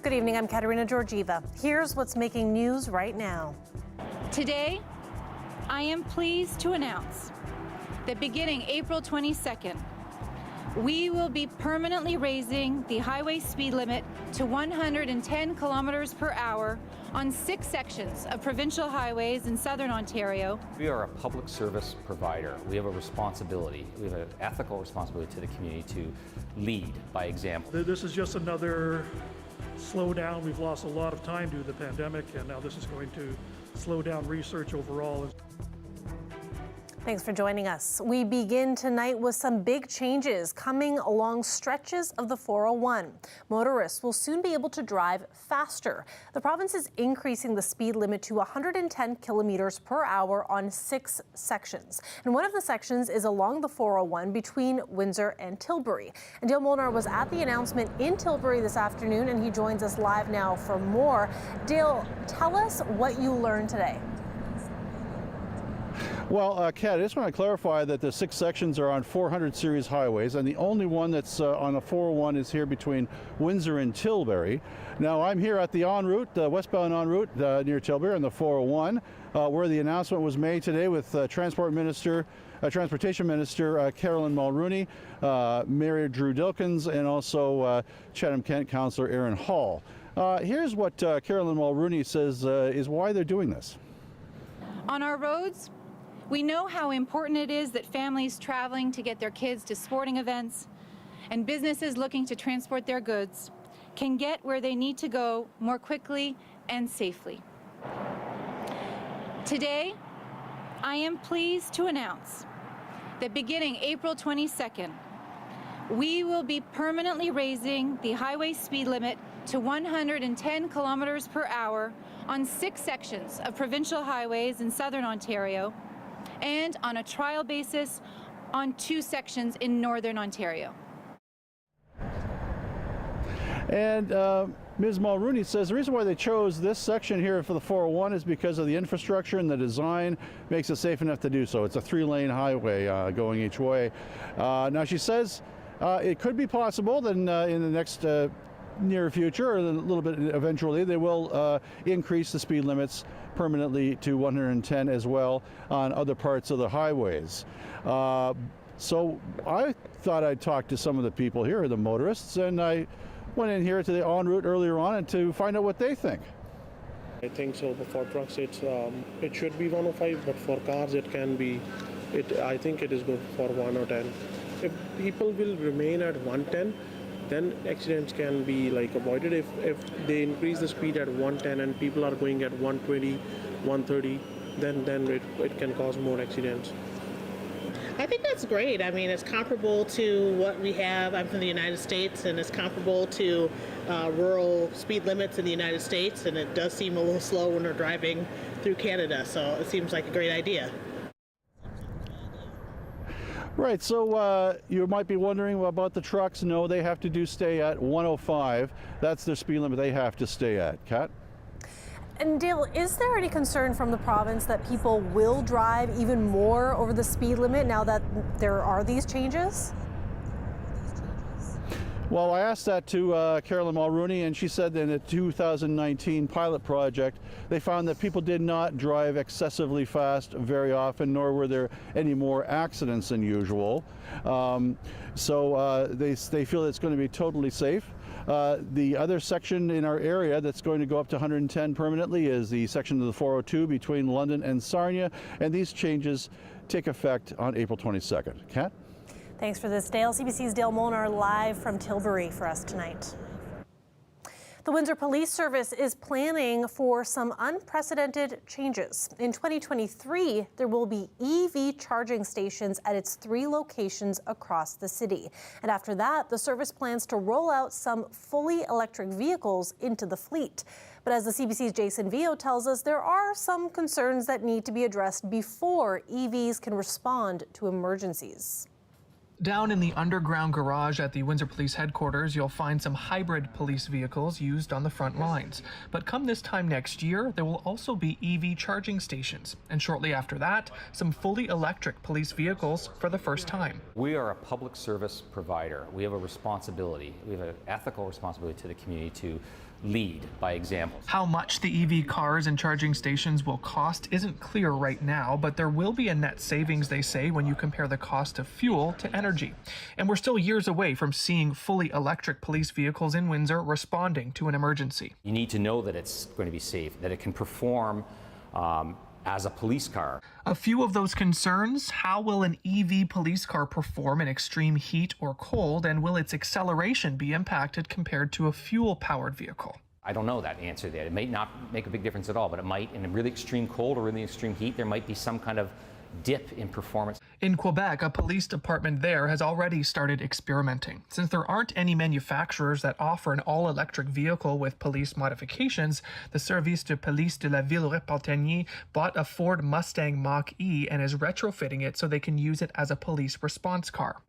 Good evening, I'm Katerina Georgieva. Here's what's making news right now. Today, I am pleased to announce that beginning April 22nd, we will be permanently raising the highway speed limit to 110 kilometers per hour on 6 sections of provincial highways in southern Ontario. We are a public service provider. We have a responsibility. We have an ethical responsibility to the community to lead by example. This is just another slowdown. We've lost a lot of time due to the pandemic, and now this is going to slow down research overall. Thanks for joining us. We begin tonight with some big changes coming along stretches of the 401. Motorists will soon be able to drive faster. The province is increasing the speed limit to 110 kilometers per hour on 6 sections. And one of the sections is along the 401 between Windsor and Tilbury. And Dale Molnar was at the announcement in Tilbury this afternoon, and he joins us live now for more. Dale, tell us what you learned today. Well, Kat, I just want to clarify that the 6 sections are on 400 series highways, and the only one that's on the 401 is here between Windsor and Tilbury. Now, I'm here at the en route, westbound en route near Tilbury on the 401, where the announcement was made today with Transportation Minister Caroline Mulroney, Mayor Drew Dilkins, and also Chatham-Kent Councillor Aaron Hall. Here's what Caroline Mulroney says is why they're doing this. On our roads, we know how important it is that families traveling to get their kids to sporting events and businesses looking to transport their goods can get where they need to go more quickly and safely. Today, I am pleased to announce that beginning April 22nd, we will be permanently raising the highway speed limit to 110 kilometers per hour on 6 sections of provincial highways in southern Ontario, and on a trial basis on 2 sections in northern Ontario. And Ms. Mulroney says the reason why they chose this section here for the 401 is because of the infrastructure and the design makes it safe enough to do so. It's a 3-lane highway going each way. Now she says it could be possible that in the next near future, or a little bit eventually, they will increase the speed limits permanently to 110 as well on other parts of the highways. So I thought I'd talk to some of the people here, the motorists, and I went in here to the en route earlier on and to find out what they think. I think so. For trucks, it should be 105, but for cars, it can be. I think it is good for 110. If people will remain at 110, then accidents can be avoided. If they increase the speed at 110 and people are going at 120, 130, then it can cause more accidents. I think that's great. I mean, it's comparable to what we have. I'm from the United States, and it's comparable to rural speed limits in the United States, and it does seem a little slow when we're driving through Canada, so it seems like a great idea. Right, so you might be wondering about the trucks. No, they have to stay at 105. That's their speed limit they have to stay at. Kat? And Dale, is there any concern from the province that people will drive even more over the speed limit now that there are these changes? Well, I asked that to Caroline Mulroney, and she said that in a 2019 pilot project, they found that people did not drive excessively fast very often, nor were there any more accidents than usual. So they feel it's going to be totally safe. The other section in our area that's going to go up to 110 permanently is the section of the 402 between London and Sarnia, and these changes take effect on April 22nd. Kat? Thanks for this, Dale. CBC's Dale Molnar live from Tilbury for us tonight. The Windsor Police Service is planning for some unprecedented changes. In 2023, there will be EV charging stations at its 3 locations across the city. And after that, the service plans to roll out some fully electric vehicles into the fleet. But as the CBC's Jason Vio tells us, there are some concerns that need to be addressed before EVs can respond to emergencies. Down in the underground garage at the Windsor Police Headquarters, you'll find some hybrid police vehicles used on the front lines. But come this time next year, there will also be EV charging stations. And shortly after that, some fully electric police vehicles for the first time. We are a public service provider. We have a responsibility. We have an ethical responsibility to the community to lead by example. How much the EV cars and charging stations will cost isn't clear right now, but there will be a net savings, they say, when you compare the cost of fuel to energy. And we're still years away from seeing fully electric police vehicles in Windsor responding to an emergency. You need to know that it's going to be safe, that it can perform as a police car. A few of those concerns: how will an EV police car perform in extreme heat or cold, and will its acceleration be impacted compared to a fuel-powered vehicle? I don't know that answer there. It may not make a big difference at all, but it might, in a really extreme cold or really extreme heat, there might be some kind of dip in performance. In Quebec, a police department there has already started experimenting. Since there aren't any manufacturers that offer an all-electric vehicle with police modifications, the Service de Police de la Ville-Repentigny bought a Ford Mustang Mach-E and is retrofitting it so they can use it as a police response car.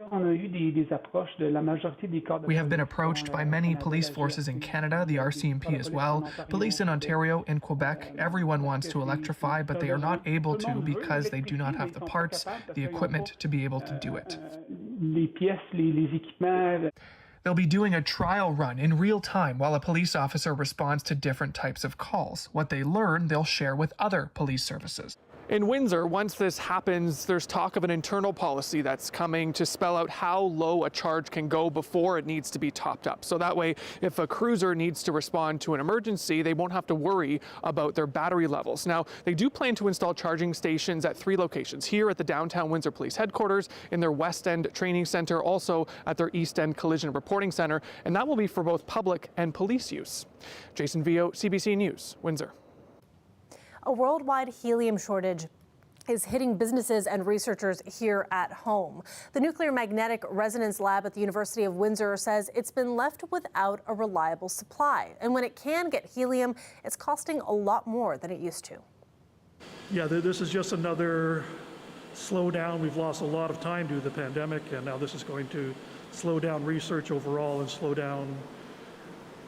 We have been approached by many police forces in Canada, the RCMP as well, police in Ontario, in Quebec. Everyone wants to electrify, but they are not able to because they do not have the parts, the equipment to be able to do it. They'll be doing a trial run in real time while a police officer responds to different types of calls. What they learn, they'll share with other police services. In Windsor, once this happens, there's talk of an internal policy that's coming to spell out how low a charge can go before it needs to be topped up. So that way, if a cruiser needs to respond to an emergency, they won't have to worry about their battery levels. Now, they do plan to install charging stations at 3 locations: here at the downtown Windsor Police Headquarters, in their West End Training Center, also at their East End Collision Reporting Center, and that will be for both public and police use. Jason Vio, CBC News, Windsor. A worldwide helium shortage is hitting businesses and researchers here at home. The Nuclear Magnetic Resonance Lab at the University of Windsor says it's been left without a reliable supply. And when it can get helium, it's costing a lot more than it used to. Yeah, this is just another slowdown. We've lost a lot of time due to the pandemic, and now this is going to slow down research overall and slow down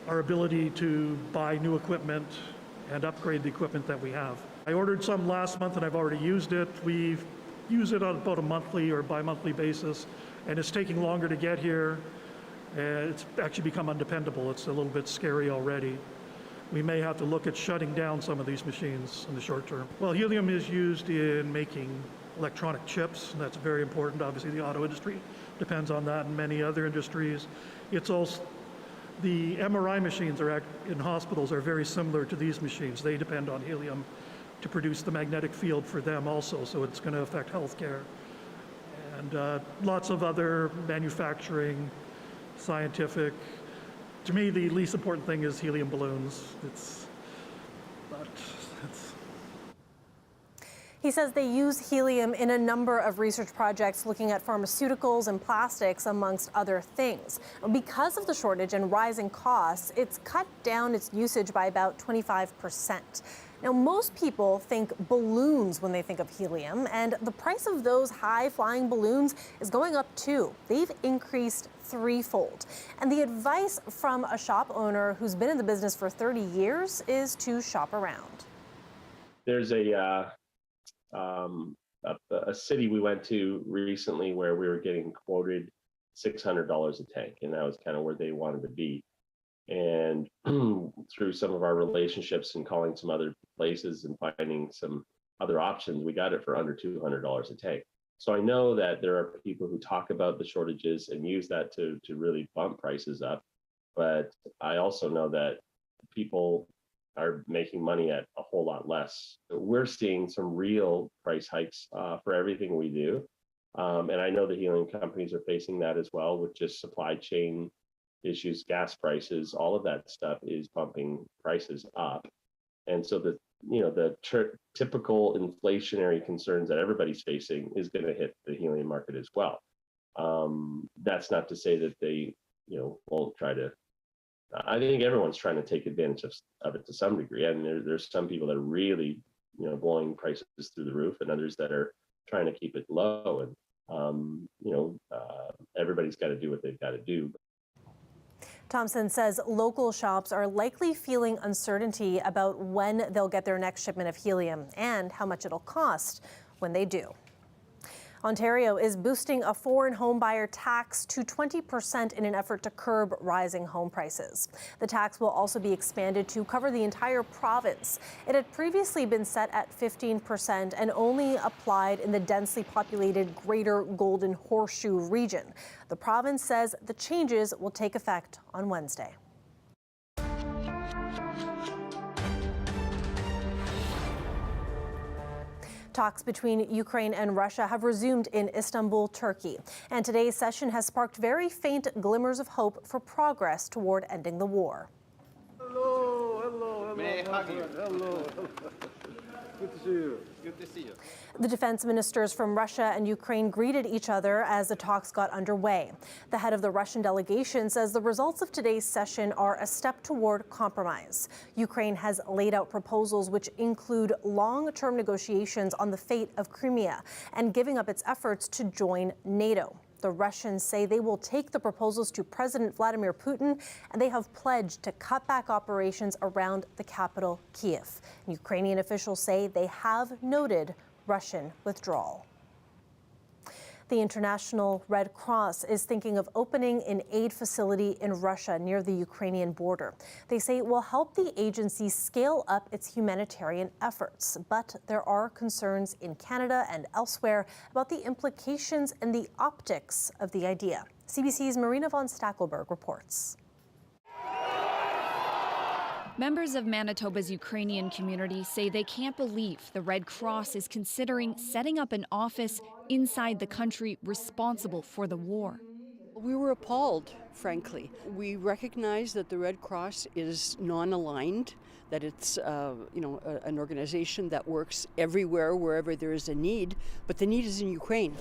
our ability to buy new equipment and upgrade the equipment that we have. I ordered some last month and I've already used it. We use it on about a monthly or bi-monthly basis, and it's taking longer to get here. It's actually become undependable. It's a little bit scary already. We may have to look at shutting down some of these machines in the short term. Well, helium is used in making electronic chips, and that's very important. Obviously, the auto industry depends on that, and many other industries. It's also the MRI machines in hospitals are very similar to these machines. They depend on helium to produce the magnetic field for them also, so it's going to affect healthcare. And lots of other manufacturing, scientific. To me, the least important thing is helium balloons. He says they use helium in a number of research projects looking at pharmaceuticals and plastics, amongst other things. Because of the shortage and rising costs, it's cut down its usage by about 25%. Now, most people think balloons when they think of helium, and the price of those high-flying balloons is going up too. They've increased threefold. And the advice from a shop owner who's been in the business for 30 years is to shop around. There's a city we went to recently where we were getting quoted $600 a tank, and that was kind of where they wanted to be. And through some of our relationships and calling some other places and finding some other options, we got it for under $200 a tank. So I know that there are people who talk about the shortages and use that to really bump prices up. But I also know that people are making money at a whole lot less. We're seeing some real price hikes for everything we do. And I know the helium companies are facing that as well, with just supply chain issues, gas prices, all of that stuff is bumping prices up. And so the typical inflationary concerns that everybody's facing is going to hit the helium market as well. That's not to say that they, won't try to. I think everyone's trying to take advantage of it to some degree. And there's some people that are really, blowing prices through the roof, and others that are trying to keep it low. And everybody's got to do what they've got to do. Thompson says local shops are likely feeling uncertainty about when they'll get their next shipment of helium and how much it'll cost when they do. Ontario is boosting a foreign home buyer tax to 20% in an effort to curb rising home prices. The tax will also be expanded to cover the entire province. It had previously been set at 15% and only applied in the densely populated Greater Golden Horseshoe region. The province says the changes will take effect on Wednesday. Talks between Ukraine and Russia have resumed in Istanbul, Turkey. And today's session has sparked very faint glimmers of hope for progress toward ending the war. Hello. May I hug you? Hello. Good to see you. Good to see you. The defense ministers from Russia and Ukraine greeted each other as the talks got underway. The head of the Russian delegation says the results of today's session are a step toward compromise. Ukraine has laid out proposals which include long-term negotiations on the fate of Crimea and giving up its efforts to join NATO. The Russians say they will take the proposals to President Vladimir Putin, and they have pledged to cut back operations around the capital, Kyiv. Ukrainian officials say they have noted Russian withdrawal. The International Red Cross is thinking of opening an aid facility in Russia near the Ukrainian border. They say it will help the agency scale up its humanitarian efforts. But there are concerns in Canada and elsewhere about the implications and the optics of the idea. CBC's Marina von Stackelberg reports. Members of Manitoba's Ukrainian community say they can't believe the Red Cross is considering setting up an office inside the country responsible for the war. We were appalled, frankly. We recognize that the Red Cross is non-aligned, that it's an organization that works everywhere, wherever there is a need, but the need is in Ukraine.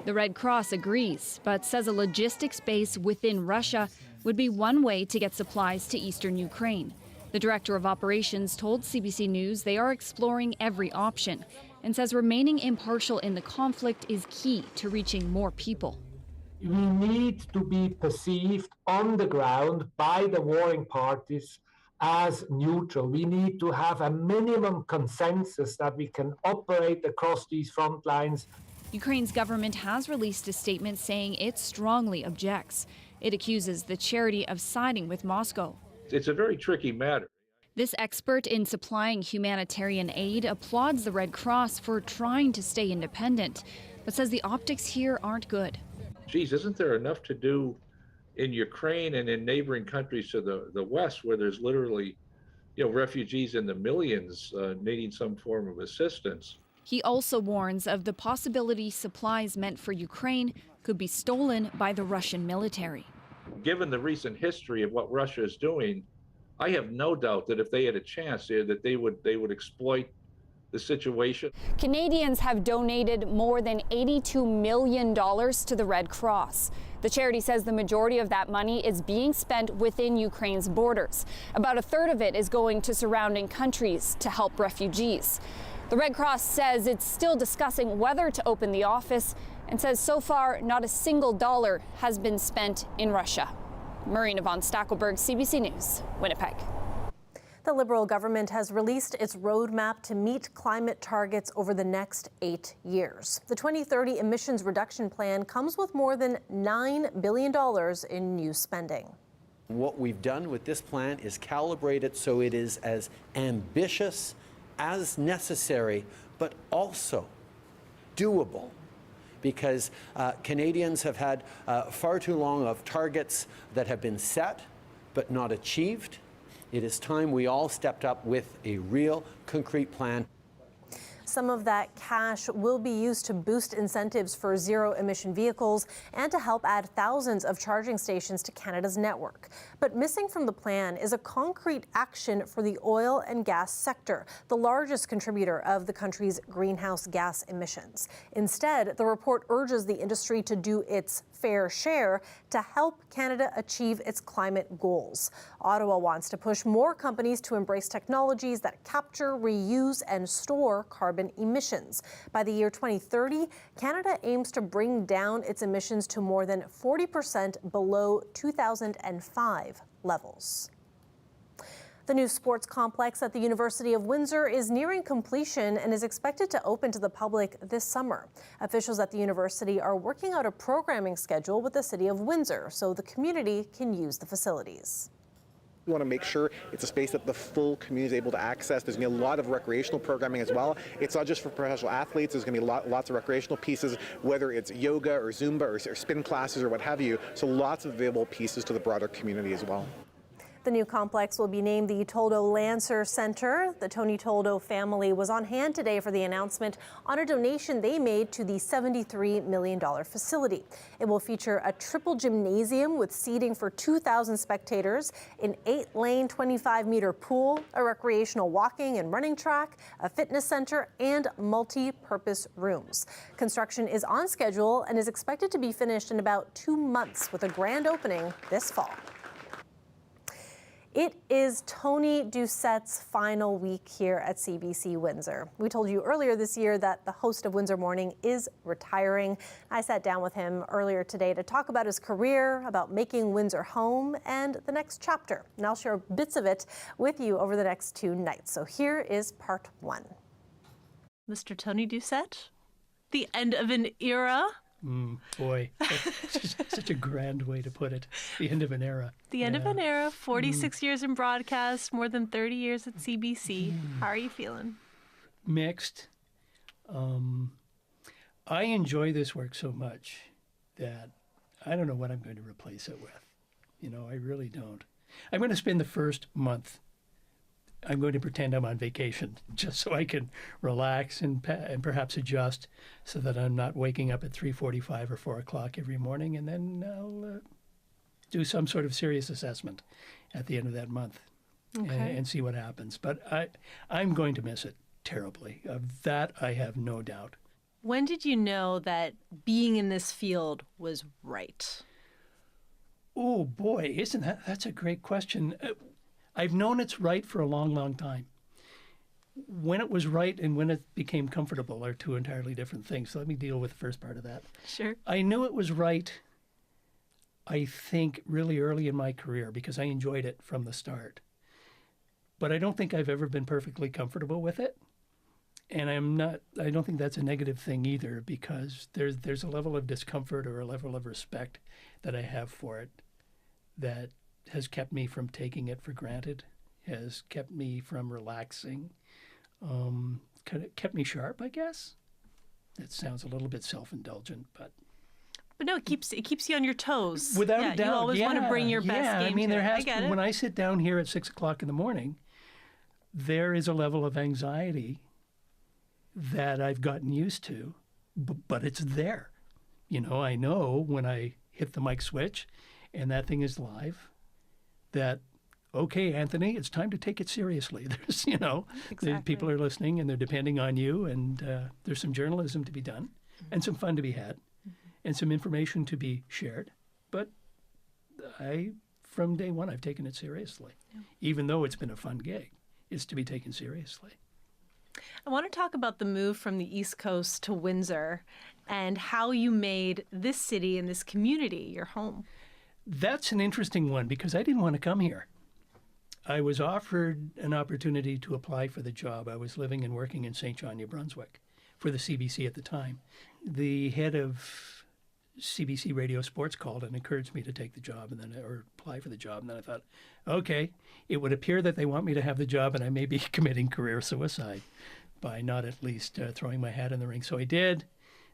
The Red Cross agrees, but says a logistics base within Russia would be one way to get supplies to eastern Ukraine. The director of operations told CBC News they are exploring every option and says remaining impartial in the conflict is key to reaching more people. We need to be perceived on the ground by the warring parties as neutral. We need to have a minimum consensus that we can operate across these front lines. Ukraine's government has released a statement saying it strongly objects. It accuses the charity of siding with Moscow. It's a very tricky matter. This expert in supplying humanitarian aid applauds the Red Cross for trying to stay independent, but says the optics here aren't good. Geez, isn't there enough to do in Ukraine and in neighboring countries to the west where there's literally, refugees in the millions needing some form of assistance? He also warns of the possibility supplies meant for Ukraine could be stolen by the Russian military. Given the recent history of what Russia is doing, I have no doubt that if they had a chance there, that they would exploit the situation. Canadians have donated more than $82 million to the Red Cross. The charity says the majority of that money is being spent within Ukraine's borders. About a third of it is going to surrounding countries to help refugees. The Red Cross says it's still discussing whether to open the office and says so far not a single dollar has been spent in Russia. Marina von Stackelberg, CBC News, Winnipeg. The Liberal government has released its roadmap to meet climate targets over the next 8 years. The 2030 emissions reduction plan comes with more than $9 billion in new spending. What we've done with this plan is calibrate it so it is as ambitious as necessary, but also doable. Because Canadians have had far too long of targets that have been set but not achieved. It is time we all stepped up with a real, concrete plan. Some of that cash will be used to boost incentives for zero-emission vehicles and to help add thousands of charging stations to Canada's network. But missing from the plan is a concrete action for the oil and gas sector, the largest contributor of the country's greenhouse gas emissions. Instead, the report urges the industry to do its fair share to help Canada achieve its climate goals. Ottawa wants to push more companies to embrace technologies that capture, reuse, and store carbon emissions. By the year 2030, Canada aims to bring down its emissions to more than 40% below 2005 levels. The new sports complex at the University of Windsor is nearing completion and is expected to open to the public this summer. Officials at the university are working out a programming schedule with the City of Windsor so the community can use the facilities. We want to make sure it's a space that the full community is able to access. There's going to be a lot of recreational programming as well. It's not just for professional athletes. There's going to be lots of recreational pieces, whether it's yoga or Zumba or spin classes or what have you. So lots of available pieces to the broader community as well. The new complex will be named the Toldo Lancer Center. The Tony Toldo family was on hand today for the announcement on a donation they made to the $73 million facility. It will feature a triple gymnasium with seating for 2,000 spectators, an 8-lane, 25-meter pool, a recreational walking and running track, a fitness center, and multi-purpose rooms. Construction is on schedule and is expected to be finished in about 2 months with a grand opening this fall. It is Tony Doucette's final week here at CBC Windsor. We told you earlier this year that the host of Windsor Morning is retiring. I sat down with him earlier today to talk about his career, about making Windsor home, and the next chapter. And I'll share bits of it with you over the next 2 nights. So here is part 1. Mr. Tony Doucette, the end of an era. Boy, such a grand way to put it. The end of an era. The end of an era, 46 years in broadcast, more than 30 years at CBC. How are you feeling? Mixed. I enjoy this work so much that I don't know what I'm going to replace it with. You know, I really don't. I'm going to spend the first month, I'm going to pretend I'm on vacation just so I can relax and perhaps adjust so that I'm not waking up at 3:45 or 4 o'clock every morning, and then I'll do some sort of serious assessment at the end of that month and see what happens. But I'm going to miss it terribly. Of that, I have no doubt. When did you know that being in this field was right? Oh, boy, that's a great question. I've known it's right for a long, long time. When it was right and when it became comfortable are two entirely different things. So let me deal with the first part of that. Sure. I knew it was right, I think, really early in my career because I enjoyed it from the start. But I don't think I've ever been perfectly comfortable with it. And I don't think that's a negative thing either, because there's a level of discomfort or a level of respect that I have for it that has kept me from taking it for granted, has kept me from relaxing, kind of kept me sharp, I guess. That sounds a little bit self-indulgent, but no, it keeps you on your toes. Without a doubt, you always want to bring your best game. I mean, I get it. When I sit down here at 6 o'clock in the morning, there is a level of anxiety that I've gotten used to, but it's there. You know, I know when I hit the mic switch and that thing is live, that, okay, Anthony, it's time to take it seriously. There's, people are listening and they're depending on you, and there's some journalism to be done and some fun to be had and some information to be shared. But from day one, I've taken it seriously. Yeah. Even though it's been a fun gig, it's to be taken seriously. I want to talk about the move from the East Coast to Windsor and how you made this city and this community your home. That's an interesting one because I didn't want to come here. I was offered an opportunity to apply for the job. I was living and working in St. John, New Brunswick for the CBC at the time. The head of CBC Radio Sports called and encouraged me to take the job or apply for the job. And then I thought, okay, it would appear that they want me to have the job and I may be committing career suicide by not at least throwing my hat in the ring. So I did.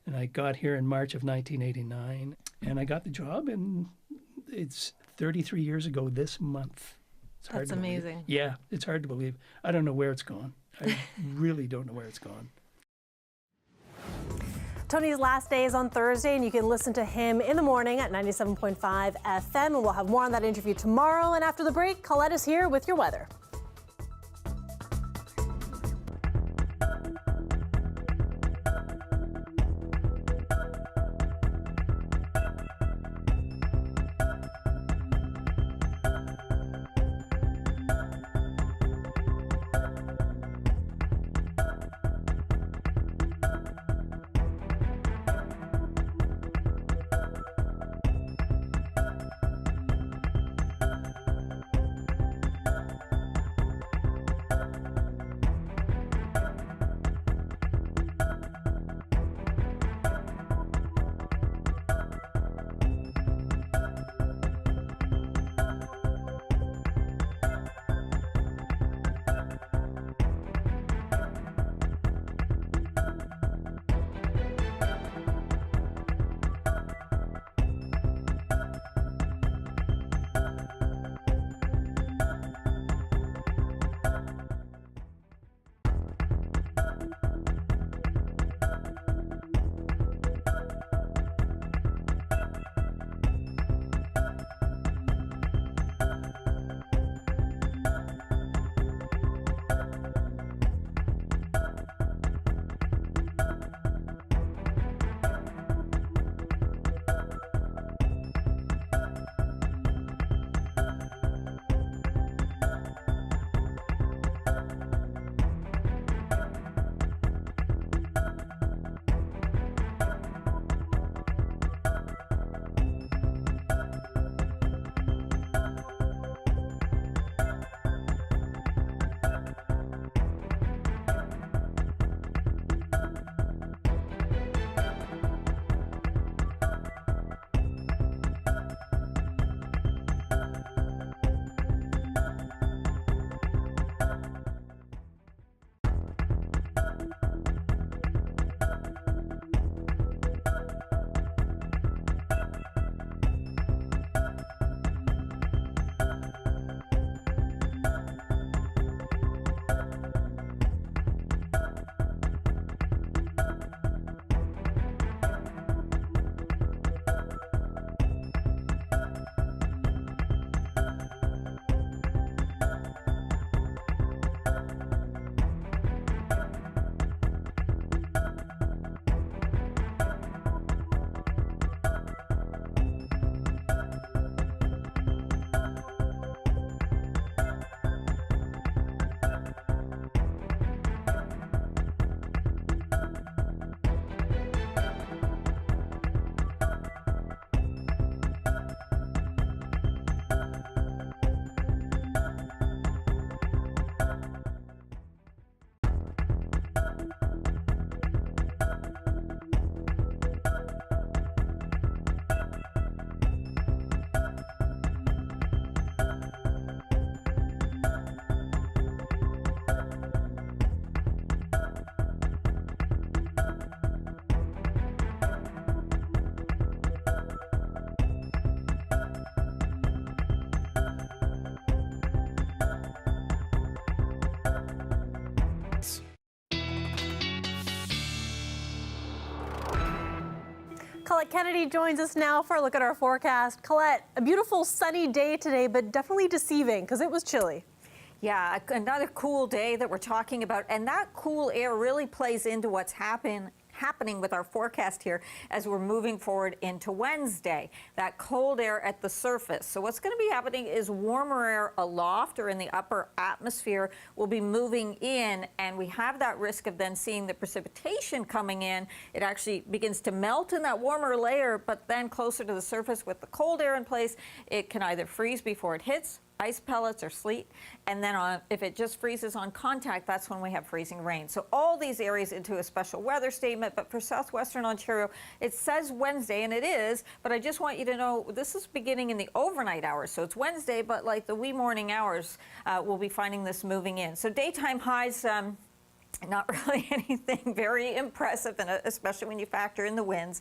And I got here in March of 1989 and I got the job, and it's 33 years ago this month. It's hard That's to believe. amazing. Yeah, it's hard to believe. I don't know where it's gone. I really don't know where it's gone. Tony's last day is on Thursday, and you can listen to him in the morning at 97.5 FM. And we'll have more on that interview tomorrow. And after the break, Colette is here with your weather. Colette Kennedy joins us now for a look at our forecast. Colette, a beautiful sunny day today, but definitely deceiving because it was chilly. Yeah, another cool day that we're talking about, and that cool air really plays into what's happening with our forecast here as we're moving forward into Wednesday. That cold air at the surface. So what's going to be happening is warmer air aloft or in the upper atmosphere will be moving in, and we have that risk of then seeing the precipitation coming in. It actually begins to melt in that warmer layer, but then closer to the surface with the cold air in place, it can either freeze before it hits, ice pellets or sleet, and then if it just freezes on contact, that's when we have freezing rain. So all these areas into a special weather statement, but for southwestern Ontario, it says Wednesday, and it is, but I just want you to know this is beginning in the overnight hours. So it's Wednesday, but like the wee morning hours, we'll be finding this moving in. So daytime highs, not really anything very impressive, and especially when you factor in the winds.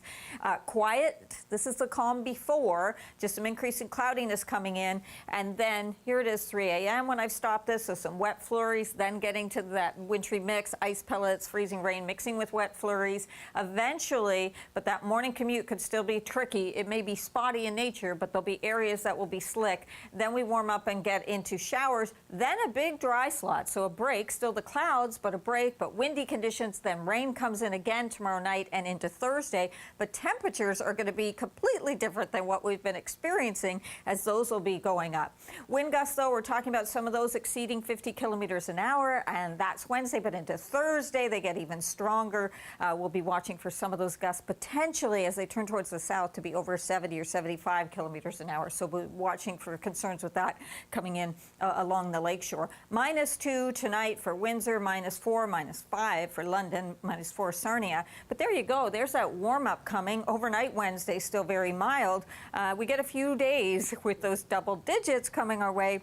Quiet, this is the calm before, just some increase in cloudiness coming in. And then here it is 3 a.m. when I've stopped this, so some wet flurries, then getting to that wintry mix, ice pellets, freezing rain mixing with wet flurries. Eventually, but that morning commute could still be tricky. It may be spotty in nature, but there'll be areas that will be slick. Then we warm up and get into showers, then a big dry slot. So a break, still the clouds, but a break. But windy conditions, then rain comes in again tomorrow night and into Thursday. But temperatures are going to be completely different than what we've been experiencing, as those will be going up. Wind gusts, though, we're talking about some of those exceeding 50 kilometers an hour, and that's Wednesday. But into Thursday, they get even stronger. We'll be watching for some of those gusts potentially as they turn towards the south to be over 70 or 75 kilometers an hour. So we're watching for concerns with that coming in along the lakeshore. -2 tonight for Windsor, -4, -5 for London, -4 Sarnia. But there you go. There's that warm-up coming. Overnight Wednesday, still very mild. We get a few days with those double digits coming our way.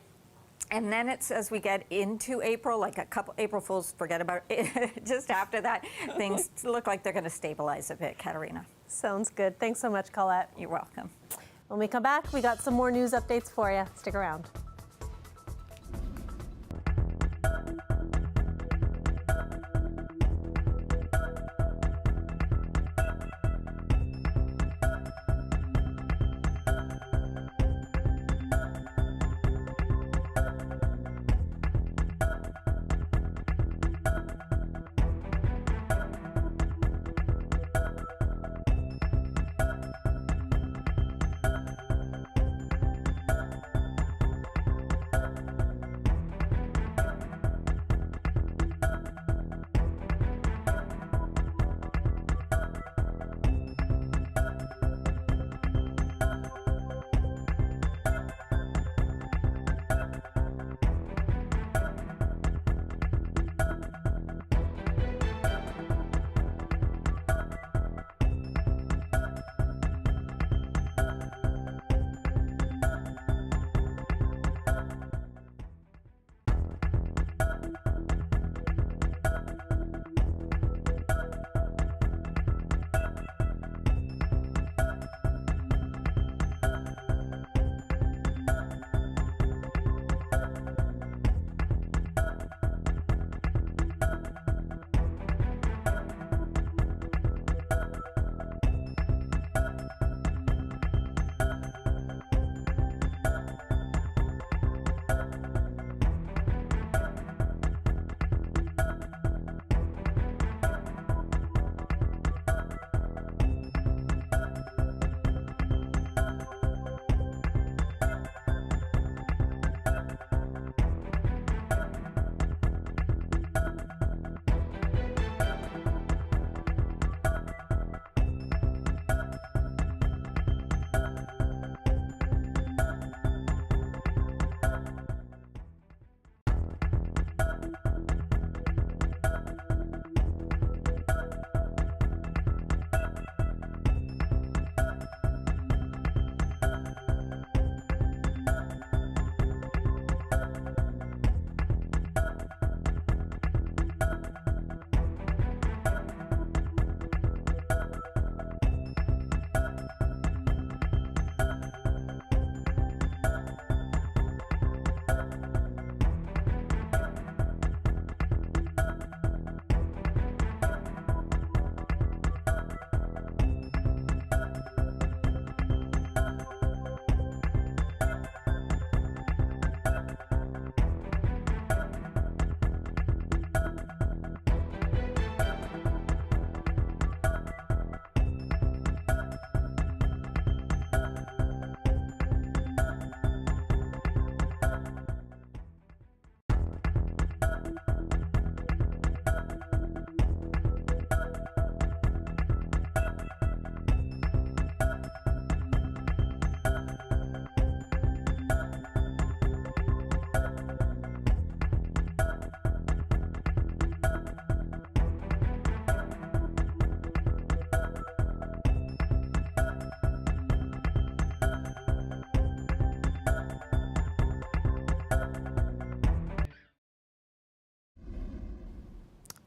And then it's as we get into April, like a couple April Fools, forget about it. Just after that, things look like they're going to stabilize a bit, Katarina. Sounds good. Thanks so much, Colette. You're welcome. When we come back, we got some more news updates for you. Stick around.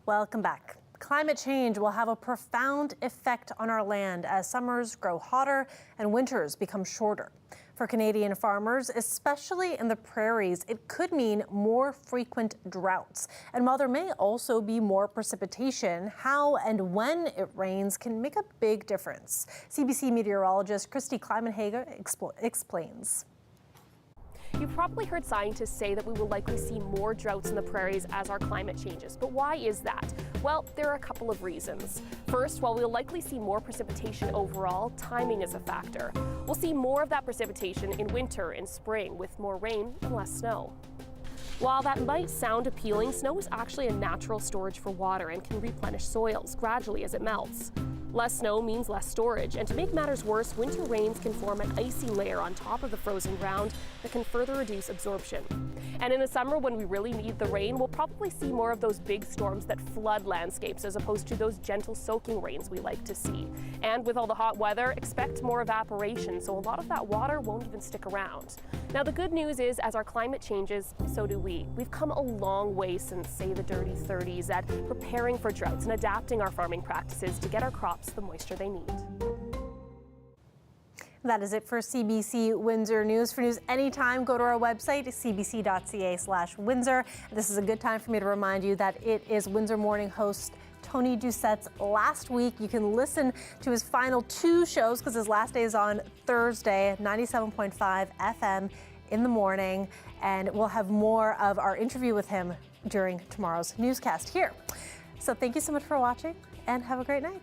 Welcome back. Climate change will have a profound effect on our land as summers grow hotter and winters become shorter. For Canadian farmers, especially in the prairies, it could mean more frequent droughts. And while there may also be more precipitation, how and when it rains can make a big difference. CBC meteorologist Christy Kleiman-Hager explains. You've probably heard scientists say that we will likely see more droughts in the prairies as our climate changes. But why is that? Well, there are a couple of reasons. First, while we'll likely see more precipitation overall, timing is a factor. We'll see more of that precipitation in winter and spring with more rain and less snow. While that might sound appealing, snow is actually a natural storage for water and can replenish soils gradually as it melts. Less snow means less storage, and to make matters worse, winter rains can form an icy layer on top of the frozen ground that can further reduce absorption. And in the summer, when we really need the rain, we'll probably see more of those big storms that flood landscapes as opposed to those gentle soaking rains we like to see. And with all the hot weather, expect more evaporation, so a lot of that water won't even stick around. Now, the good news is, as our climate changes, so do we. We've come a long way since, say, the dirty 30s at preparing for droughts and adapting our farming practices to get our crops the moisture they need. That is it for CBC Windsor News. For news anytime, go to our website, cbc.ca/Windsor. This is a good time for me to remind you that it is Windsor Morning host Tony Doucette's last week. You can listen to his final 2 shows because his last day is on Thursday, 97.5 FM in the morning. And we'll have more of our interview with him during tomorrow's newscast here. So thank you so much for watching and have a great night.